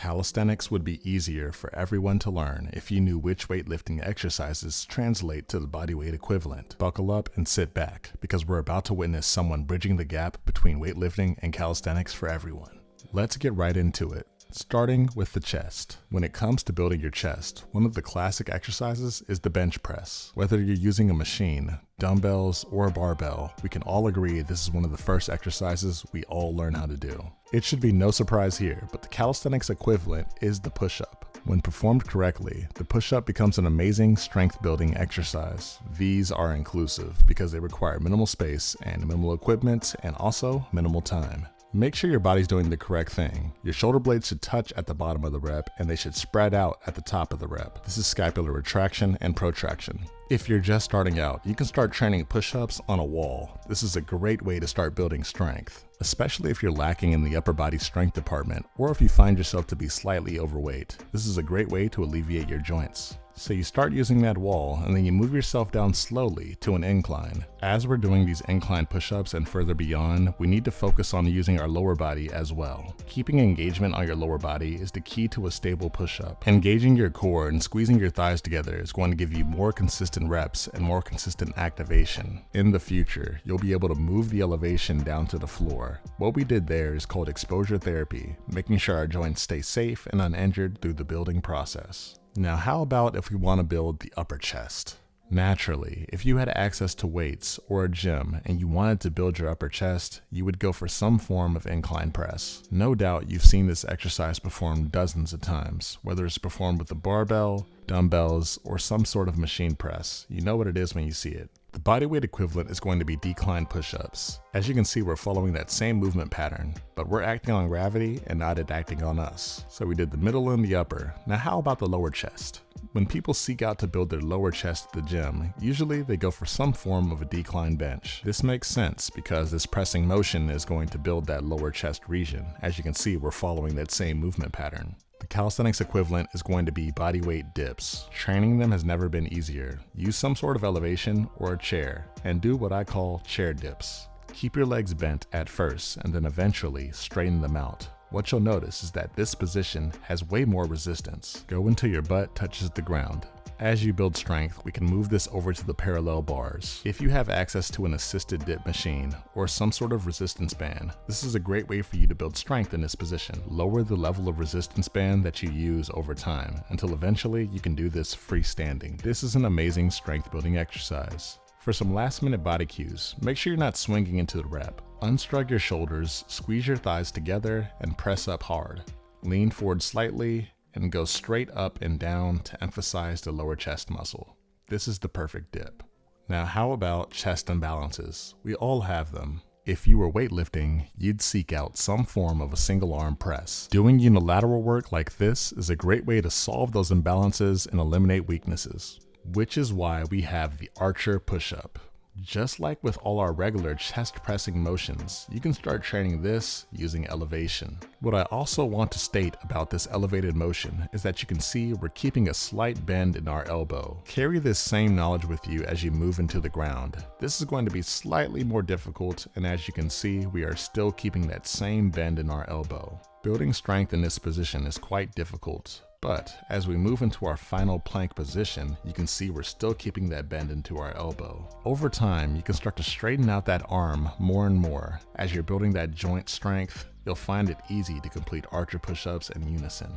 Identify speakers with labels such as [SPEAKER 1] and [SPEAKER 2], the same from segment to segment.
[SPEAKER 1] Calisthenics would be easier for everyone to learn if you knew which weightlifting exercises translate to the bodyweight equivalent. Buckle up and sit back, because we're about to witness someone bridging the gap between weightlifting and calisthenics for everyone. Let's get right into it. Starting with the chest. When it comes to building your chest, one of the classic exercises is the bench press. Whether you're using a machine, dumbbells, or a barbell, we can all agree this is one of the first exercises we all learn how to do. It should be no surprise here, but the calisthenics equivalent is the push-up. When performed correctly, the push-up becomes an amazing strength-building exercise. These are inclusive because they require minimal space and minimal equipment and also minimal time. Make sure your body's doing the correct thing. Your shoulder blades should touch at the bottom of the rep and they should spread out at the top of the rep. This is scapular retraction and protraction. If you're just starting out, you can start training push-ups on a wall. This is a great way to start building strength, especially if you're lacking in the upper body strength department or if you find yourself to be slightly overweight. This is a great way to alleviate your joints. So you start using that wall and then you move yourself down slowly to an incline. As we're doing these incline push-ups and further beyond, we need to focus on using our lower body as well. Keeping engagement on your lower body is the key to a stable push-up. Engaging your core and squeezing your thighs together is going to give you more consistent reps and more consistent activation. In the future, you'll be able to move the elevation down to the floor. What we did there is called exposure therapy, making sure our joints stay safe and uninjured through the building process. Now, how about if we want to build the upper chest? Naturally, if you had access to weights or a gym and you wanted to build your upper chest, you would go for some form of incline press. No doubt you've seen this exercise performed dozens of times, whether it's performed with a barbell, dumbbells, or some sort of machine press. You know what it is when you see it. The bodyweight equivalent is going to be decline push-ups. As you can see, we're following that same movement pattern, but we're acting on gravity and not it acting on us. So we did the middle and the upper. Now how about the lower chest? When people seek out to build their lower chest at the gym, usually they go for some form of a decline bench. This makes sense because this pressing motion is going to build that lower chest region. As you can see, we're following that same movement pattern. The calisthenics equivalent is going to be bodyweight dips. Training them has never been easier. Use some sort of elevation or a chair and do what I call chair dips. Keep your legs bent at first and then eventually straighten them out. What you'll notice is that this position has way more resistance. Go until your butt touches the ground. As you build strength, we can move this over to the parallel bars. If you have access to an assisted dip machine or some sort of resistance band, this is a great way for you to build strength in this position. Lower the level of resistance band that you use over time until eventually you can do this freestanding. This is an amazing strength building exercise. For some last minute body cues, make sure you're not swinging into the rep. Unshrug your shoulders, squeeze your thighs together, and press up hard. Lean forward slightly and go straight up and down to emphasize the lower chest muscle. This is the perfect dip. Now how about chest imbalances? We all have them. If you were weightlifting, you'd seek out some form of a single arm press. Doing unilateral work like this is a great way to solve those imbalances and eliminate weaknesses, which is why we have the archer push-up. Just like with all our regular chest pressing motions, you can start training this using elevation. What I also want to state about this elevated motion is that you can see we're keeping a slight bend in our elbow. Carry this same knowledge with you as you move into the ground. This is going to be slightly more difficult, and as you can see, we are still keeping that same bend in our elbow. Building strength in this position is quite difficult. But as we move into our final plank position, you can see we're still keeping that bend into our elbow. Over time, you can start to straighten out that arm more and more. As you're building that joint strength, you'll find it easy to complete archer push-ups in unison.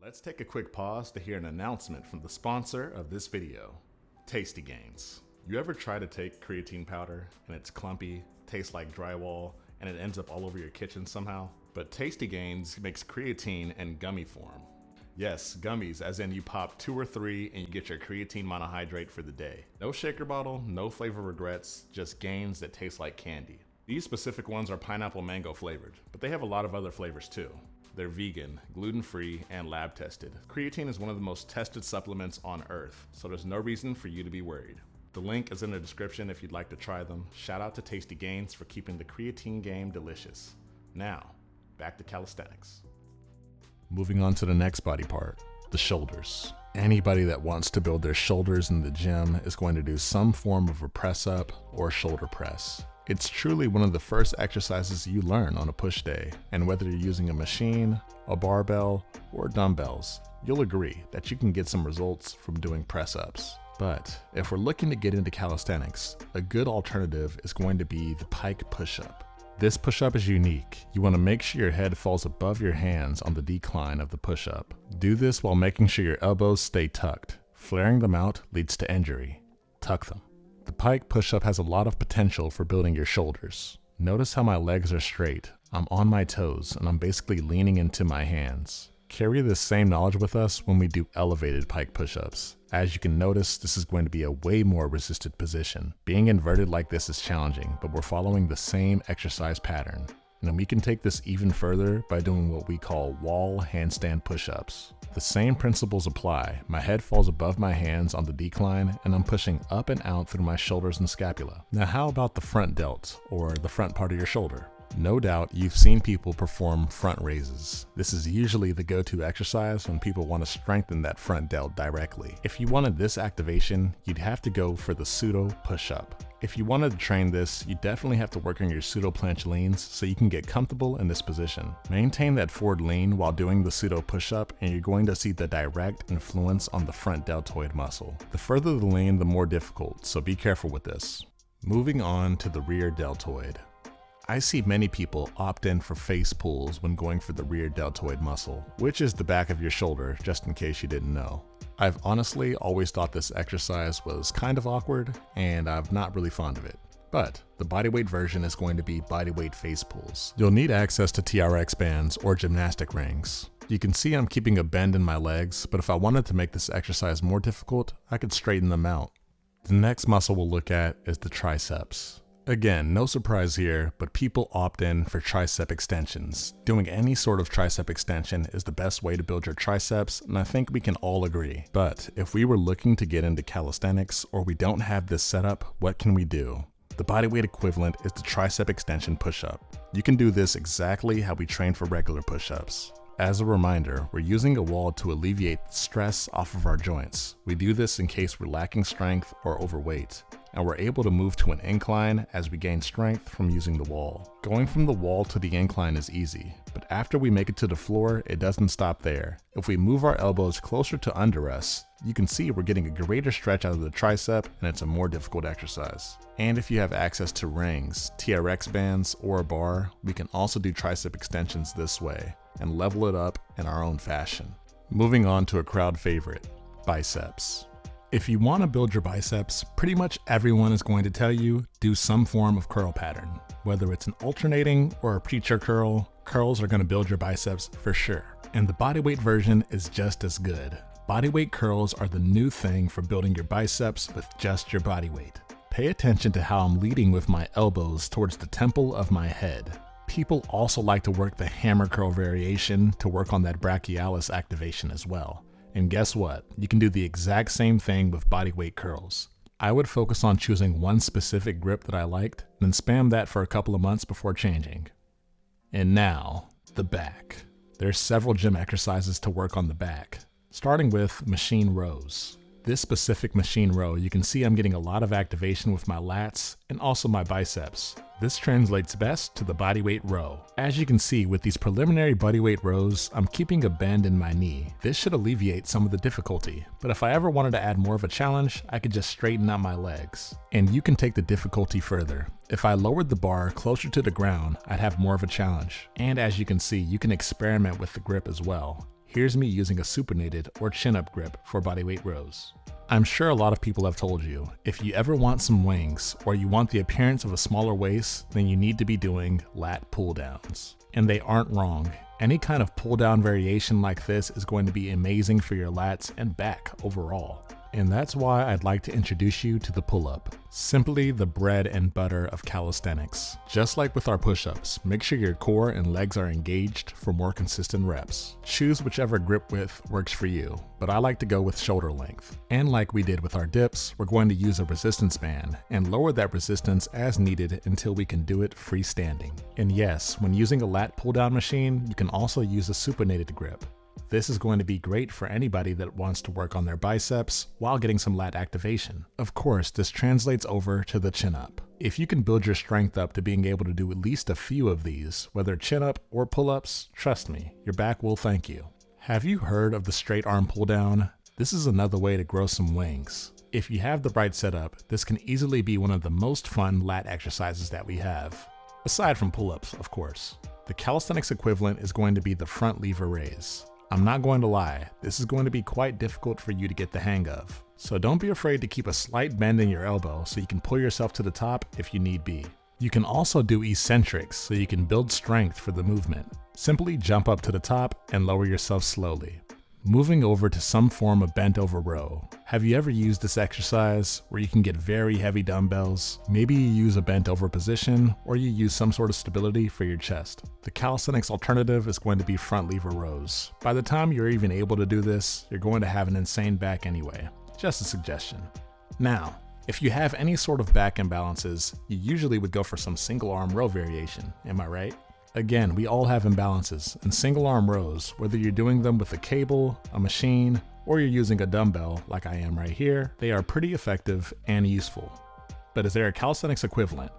[SPEAKER 1] Let's take a quick pause to hear an announcement from the sponsor of this video, Tasty Gains. You ever try to take creatine powder and it's clumpy, tastes like drywall, and it ends up all over your kitchen somehow? But Tasty Gains makes creatine in gummy form. Yes, gummies, as in you pop 2 or 3 and you get your creatine monohydrate for the day. No shaker bottle, no flavor regrets, just gains that taste like candy. These specific ones are pineapple mango flavored, but they have a lot of other flavors too. They're vegan, gluten-free, and lab tested. Creatine is one of the most tested supplements on earth, so there's no reason for you to be worried. The link is in the description if you'd like to try them. Shout out to Tasty Gains for keeping the creatine game delicious. Now, back to calisthenics. Moving on to the next body part, the shoulders. Anybody that wants to build their shoulders in the gym is going to do some form of a press up or shoulder press. It's truly one of the first exercises you learn on a push day, and whether you're using a machine, a barbell, or dumbbells, you'll agree that you can get some results from doing press-ups. But if we're looking to get into calisthenics, a good alternative is going to be the pike push-up. This push-up is unique. You want to make sure your head falls above your hands on the decline of the push-up. Do this while making sure your elbows stay tucked. Flaring them out leads to injury. Tuck them. The pike push-up has a lot of potential for building your shoulders. Notice how my legs are straight. I'm on my toes and I'm basically leaning into my hands. Carry this same knowledge with us when we do elevated pike push-ups. As you can notice, this is going to be a way more resisted position. Being inverted like this is challenging, but we're following the same exercise pattern. And we can take this even further by doing what we call wall handstand push-ups. The same principles apply. My head falls above my hands on the decline and I'm pushing up and out through my shoulders and scapula. Now how about the front delt, or the front part of your shoulder? No doubt you've seen people perform front raises. This is usually the go-to exercise when people want to strengthen that front delt directly. If you wanted this activation, you'd have to go for the pseudo push-up. If you wanted to train this, you definitely have to work on your pseudo planche leans so you can get comfortable in this position. Maintain that forward lean while doing the pseudo push-up and you're going to see the direct influence on the front deltoid muscle. The further the lean, the more difficult, so be careful with this. Moving on to the rear deltoid. I see many people opt in for face pulls when going for the rear deltoid muscle, which is the back of your shoulder, just in case you didn't know. I've honestly always thought this exercise was kind of awkward, and I'm not really fond of it. But the bodyweight version is going to be bodyweight face pulls. You'll need access to TRX bands or gymnastic rings. You can see I'm keeping a bend in my legs, but if I wanted to make this exercise more difficult, I could straighten them out. The next muscle we'll look at is the triceps. Again, no surprise here, but people opt in for tricep extensions. Doing any sort of tricep extension is the best way to build your triceps, and I think we can all agree. But if we were looking to get into calisthenics or we don't have this setup, what can we do? The bodyweight equivalent is the tricep extension push-up. You can do this exactly how we train for regular push-ups. As a reminder, we're using a wall to alleviate stress off of our joints. We do this in case we're lacking strength or overweight, and we're able to move to an incline as we gain strength from using the wall. Going from the wall to the incline is easy, but after we make it to the floor, it doesn't stop there. If we move our elbows closer to under us, you can see we're getting a greater stretch out of the tricep, and it's a more difficult exercise. And if you have access to rings, TRX bands, or a bar, we can also do tricep extensions this way and level it up in our own fashion. Moving on to a crowd favorite, biceps. If you want to build your biceps, pretty much everyone is going to tell you do some form of curl pattern. Whether it's an alternating or a preacher curl, curls are going to build your biceps for sure. And the bodyweight version is just as good. Bodyweight curls are the new thing for building your biceps with just your body weight. Pay attention to how I'm leading with my elbows towards the temple of my head. People also like to work the hammer curl variation to work on that brachialis activation as well. And guess what? You can do the exact same thing with bodyweight curls. I would focus on choosing one specific grip that I liked, and then spam that for a couple of months before changing. And now, the back. There's several gym exercises to work on the back, starting with machine rows. This specific machine row, you can see I'm getting a lot of activation with my lats and also my biceps. This translates best to the bodyweight row. As you can see with these preliminary bodyweight rows, I'm keeping a bend in my knee. This should alleviate some of the difficulty, but if I ever wanted to add more of a challenge, I could just straighten out my legs. And you can take the difficulty further. If I lowered the bar closer to the ground, I'd have more of a challenge. And as you can see, you can experiment with the grip as well. Here's me using a supinated or chin-up grip for bodyweight rows. I'm sure a lot of people have told you, if you ever want some wings or you want the appearance of a smaller waist, then you need to be doing lat pull downs. And they aren't wrong. Any kind of pull down variation like this is going to be amazing for your lats and back overall. And that's why I'd like to introduce you to the pull-up. Simply the bread and butter of calisthenics. Just like with our push-ups, make sure your core and legs are engaged for more consistent reps. Choose whichever grip width works for you, but I like to go with shoulder length. And like we did with our dips, we're going to use a resistance band and lower that resistance as needed until we can do it freestanding. And yes, when using a lat pull-down machine, you can also use a supinated grip. This is going to be great for anybody that wants to work on their biceps while getting some lat activation. Of course, this translates over to the chin up. If you can build your strength up to being able to do at least a few of these, whether chin up or pull-ups, trust me, your back will thank you. Have you heard of the straight arm pull down? This is another way to grow some wings. If you have the right setup, this can easily be one of the most fun lat exercises that we have. Aside from pull-ups, of course. The calisthenics equivalent is going to be the front lever raise. I'm not going to lie, this is going to be quite difficult for you to get the hang of. So don't be afraid to keep a slight bend in your elbow so you can pull yourself to the top if you need be. You can also do eccentrics so you can build strength for the movement. Simply jump up to the top and lower yourself slowly. Moving over to some form of bent over row. Have you ever used this exercise where you can get very heavy dumbbells? Maybe you use a bent over position or you use some sort of stability for your chest. The calisthenics alternative is going to be front lever rows. By the time you're even able to do this, you're going to have an insane back anyway. Just a suggestion. Now, if you have any sort of back imbalances, you usually would go for some single arm row variation, am I right? Again, we all have imbalances, and single arm rows, whether you're doing them with a cable, a machine, or you're using a dumbbell like I am right here, they are pretty effective and useful. But is there a calisthenics equivalent?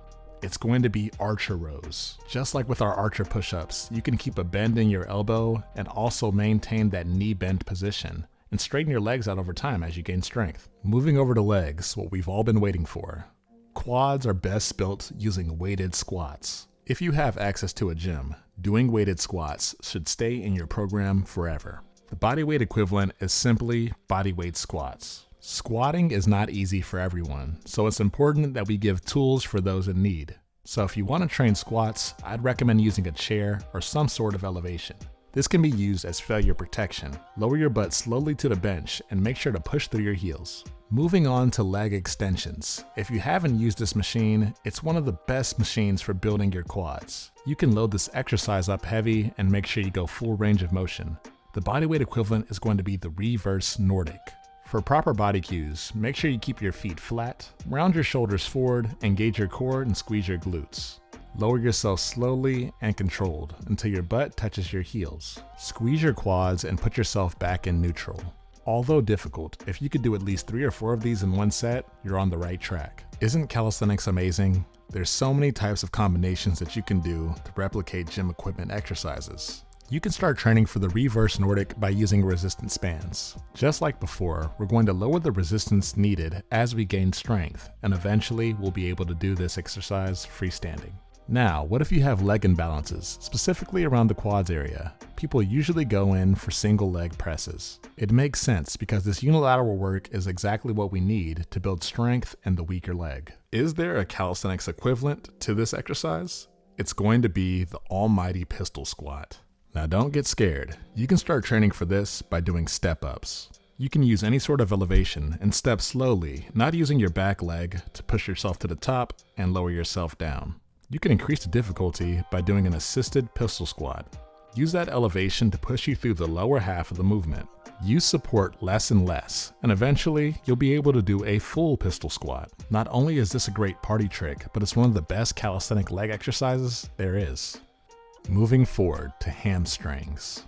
[SPEAKER 1] It's going to be archer rows. Just like with our archer push-ups, you can keep a bend in your elbow and also maintain that knee bend position and straighten your legs out over time as you gain strength. Moving over to legs, what we've all been waiting for. Quads are best built using weighted squats. If you have access to a gym, doing weighted squats should stay in your program forever. The bodyweight equivalent is simply bodyweight squats. Squatting is not easy for everyone, so it's important that we give tools for those in need. So if you want to train squats, I'd recommend using a chair or some sort of elevation. This can be used as failure protection. Lower your butt slowly to the bench and make sure to push through your heels. Moving on to leg extensions. If you haven't used this machine, it's one of the best machines for building your quads. You can load this exercise up heavy and make sure you go full range of motion. The bodyweight equivalent is going to be the reverse Nordic. For proper body cues, make sure you keep your feet flat, round your shoulders forward, engage your core and squeeze your glutes. Lower yourself slowly and controlled until your butt touches your heels. Squeeze your quads and put yourself back in neutral. Although difficult, if you could do at least 3 or 4 of these in one set, you're on the right track. Isn't calisthenics amazing? There's so many types of combinations that you can do to replicate gym equipment exercises. You can start training for the reverse Nordic by using resistance bands. Just like before, we're going to lower the resistance needed as we gain strength, and eventually we'll be able to do this exercise freestanding. Now, what if you have leg imbalances, specifically around the quads area? People usually go in for single leg presses. It makes sense because this unilateral work is exactly what we need to build strength in the weaker leg. Is there a calisthenics equivalent to this exercise? It's going to be the almighty pistol squat. Now don't get scared. You can start training for this by doing step-ups. You can use any sort of elevation and step slowly, not using your back leg to push yourself to the top and lower yourself down. You can increase the difficulty by doing an assisted pistol squat. Use that elevation to push you through the lower half of the movement. Use support less and less, and eventually you'll be able to do a full pistol squat. Not only is this a great party trick, but it's one of the best calisthenic leg exercises there is. Moving forward to hamstrings.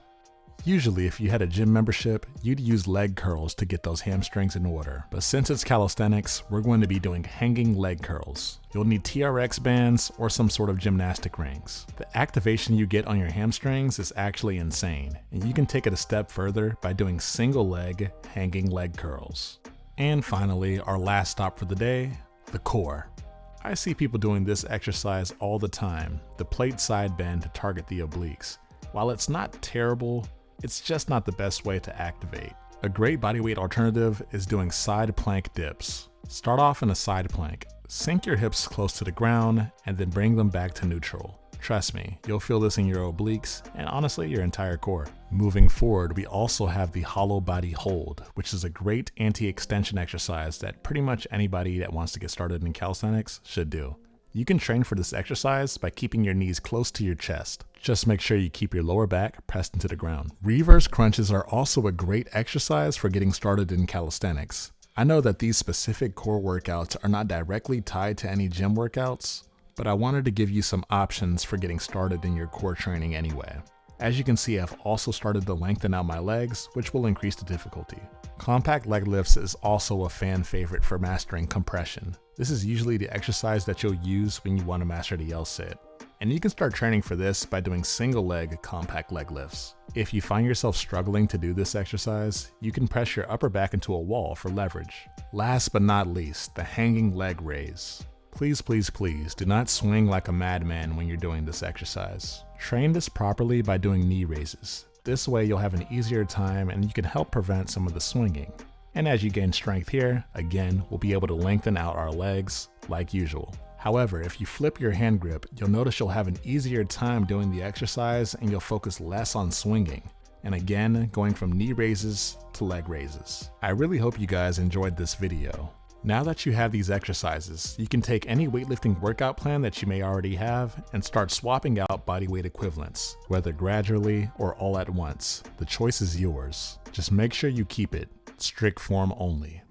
[SPEAKER 1] Usually if you had a gym membership, you'd use leg curls to get those hamstrings in order. But since it's calisthenics, we're going to be doing hanging leg curls. You'll need TRX bands or some sort of gymnastic rings. The activation you get on your hamstrings is actually insane, and you can take it a step further by doing single leg hanging leg curls. And finally, our last stop for the day, the core. I see people doing this exercise all the time, the plate side bend to target the obliques. While it's not terrible, it's just not the best way to activate. A great bodyweight alternative is doing side plank dips. Start off in a side plank, sink your hips close to the ground, and then bring them back to neutral. Trust me, you'll feel this in your obliques and honestly your entire core. Moving forward, we also have the hollow body hold, which is a great anti-extension exercise that pretty much anybody that wants to get started in calisthenics should do. You can train for this exercise by keeping your knees close to your chest. Just make sure you keep your lower back pressed into the ground. Reverse crunches are also a great exercise for getting started in calisthenics. I know that these specific core workouts are not directly tied to any gym workouts, but I wanted to give you some options for getting started in your core training anyway. As you can see, I've also started to lengthen out my legs, which will increase the difficulty. Compact leg lifts is also a fan favorite for mastering compression. This is usually the exercise that you'll use when you want to master the L-sit. And you can start training for this by doing single leg compact leg lifts. If you find yourself struggling to do this exercise, you can press your upper back into a wall for leverage. Last but not least, the hanging leg raise. Please, please, please do not swing like a madman when you're doing this exercise. Train this properly by doing knee raises. This way you'll have an easier time and you can help prevent some of the swinging. And as you gain strength here, again, we'll be able to lengthen out our legs like usual. However, if you flip your hand grip, you'll notice you'll have an easier time doing the exercise and you'll focus less on swinging. And again, going from knee raises to leg raises. I really hope you guys enjoyed this video. Now that you have these exercises, you can take any weightlifting workout plan that you may already have and start swapping out bodyweight equivalents, whether gradually or all at once. The choice is yours. Just make sure you keep it strict form only.